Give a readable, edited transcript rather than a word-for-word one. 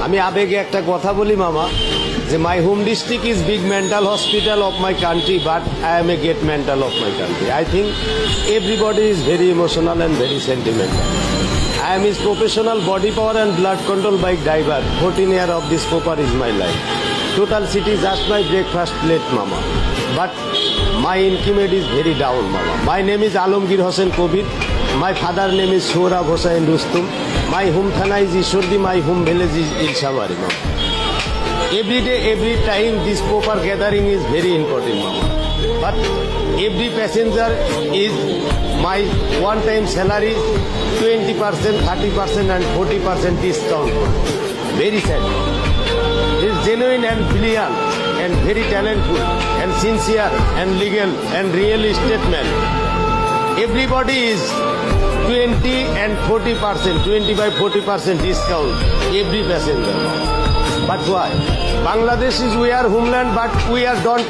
আমি আবেগে একটা কথা বলি মামা, যে my home district is big mental hospital of my country, but I M a great mental of my country. I think everybody is very emotional and very sentimental. I am his professional body power and blood control bike driver. 14 years of this copper is my life. Total city just my breakfast plate, mama. But my income is very down, mama. My name is Alamgir Hossain Kobir. My father name is Sohrab Hossain Rustum. My home thana is Ishordi. My home village is Ilshabari, mama. Every day, every time, this copper gathering is very important, mama. But every passenger is my one-time salary, 20%, 30% and 40% discount. Very sad. He is genuine and brilliant and very talented and sincere and legal and real estate man. Everybody is 20 and 40%, 25-40% discount every passenger. But why? Bangladesh is our homeland, but we are don't